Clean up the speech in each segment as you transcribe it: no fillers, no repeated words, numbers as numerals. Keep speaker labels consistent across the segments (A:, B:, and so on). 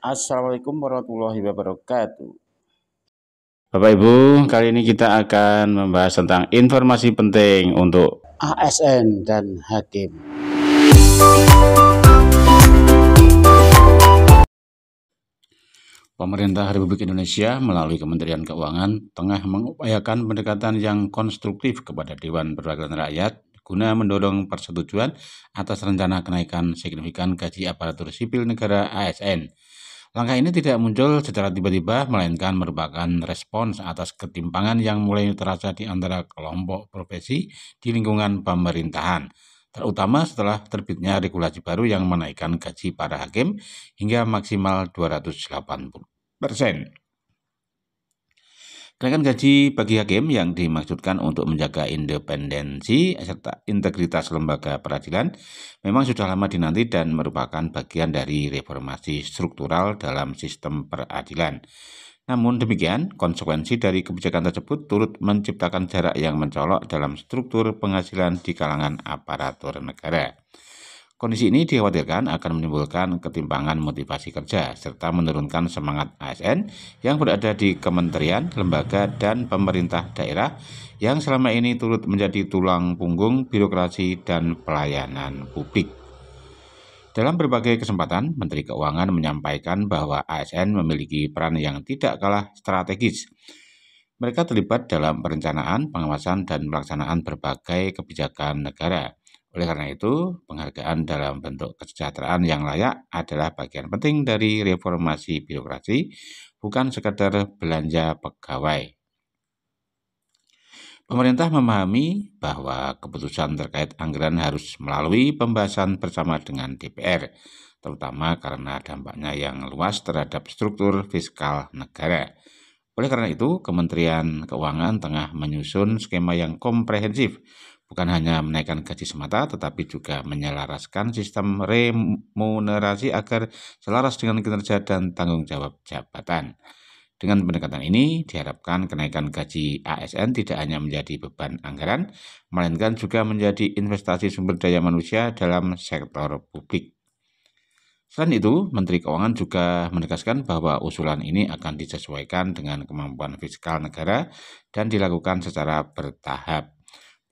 A: Assalamualaikum warahmatullahi wabarakatuh. Bapak Ibu, kali ini kita akan membahas tentang informasi penting untuk ASN dan hakim. Pemerintah Republik Indonesia melalui Kementerian Keuangan tengah mengupayakan pendekatan yang konstruktif kepada Dewan Perwakilan Rakyat guna mendorong persetujuan atas rencana kenaikan signifikan gaji aparatur sipil negara ASN. Langkah ini tidak muncul secara tiba-tiba, melainkan merupakan respons atas ketimpangan yang mulai terasa di antara kelompok profesi di lingkungan pemerintahan, terutama setelah terbitnya regulasi baru yang menaikkan gaji para hakim hingga maksimal 280%. Kenaikan gaji bagi hakim yang dimaksudkan untuk menjaga independensi serta integritas lembaga peradilan memang sudah lama dinanti dan merupakan bagian dari reformasi struktural dalam sistem peradilan. Namun demikian, konsekuensi dari kebijakan tersebut turut menciptakan jarak yang mencolok dalam struktur penghasilan di kalangan aparatur negara. Kondisi ini dikhawatirkan akan menimbulkan ketimpangan motivasi kerja serta menurunkan semangat ASN yang berada di kementerian, lembaga, dan pemerintah daerah yang selama ini turut menjadi tulang punggung birokrasi dan pelayanan publik. Dalam berbagai kesempatan, Menteri Keuangan menyampaikan bahwa ASN memiliki peran yang tidak kalah strategis. Mereka terlibat dalam perencanaan, pengawasan, dan pelaksanaan berbagai kebijakan negara. Oleh karena itu, penghargaan dalam bentuk kesejahteraan yang layak adalah bagian penting dari reformasi birokrasi, bukan sekadar belanja pegawai. Pemerintah memahami bahwa keputusan terkait anggaran harus melalui pembahasan bersama dengan DPR, terutama karena dampaknya yang luas terhadap struktur fiskal negara. Oleh karena itu, Kementerian Keuangan tengah menyusun skema yang komprehensif, bukan hanya menaikkan gaji semata, tetapi juga menyelaraskan sistem remunerasi agar selaras dengan kinerja dan tanggung jawab jabatan. Dengan pendekatan ini, diharapkan kenaikan gaji ASN tidak hanya menjadi beban anggaran, melainkan juga menjadi investasi sumber daya manusia dalam sektor publik. Selain itu, Menteri Keuangan juga menegaskan bahwa usulan ini akan disesuaikan dengan kemampuan fiskal negara dan dilakukan secara bertahap.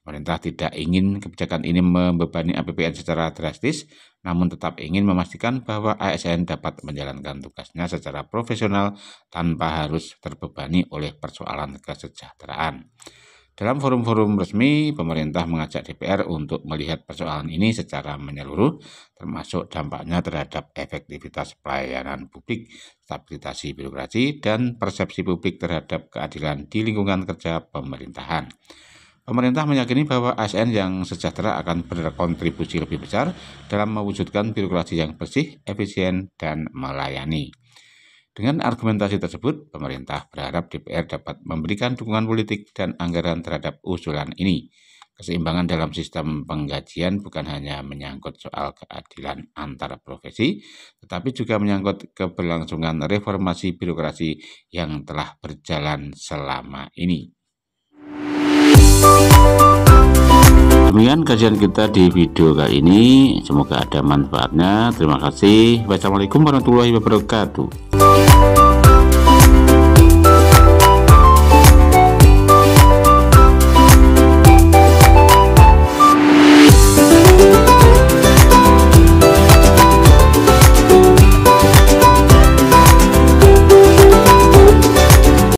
A: Pemerintah tidak ingin kebijakan ini membebani APBN secara drastis, namun tetap ingin memastikan bahwa ASN dapat menjalankan tugasnya secara profesional tanpa harus terbebani oleh persoalan kesejahteraan. Dalam forum-forum resmi, pemerintah mengajak DPR untuk melihat persoalan ini secara menyeluruh, termasuk dampaknya terhadap efektivitas pelayanan publik, stabilitas birokrasi, dan persepsi publik terhadap keadilan di lingkungan kerja pemerintahan. Pemerintah meyakini bahwa ASN yang sejahtera akan berkontribusi lebih besar dalam mewujudkan birokrasi yang bersih, efisien, dan melayani. Dengan argumentasi tersebut, pemerintah berharap DPR dapat memberikan dukungan politik dan anggaran terhadap usulan ini. Keseimbangan dalam sistem penggajian bukan hanya menyangkut soal keadilan antar profesi, tetapi juga menyangkut keberlangsungan reformasi birokrasi yang telah berjalan selama ini. Demikian kajian kita di video kali ini, semoga ada manfaatnya. Terima kasih. Wassalamualaikum warahmatullahi wabarakatuh.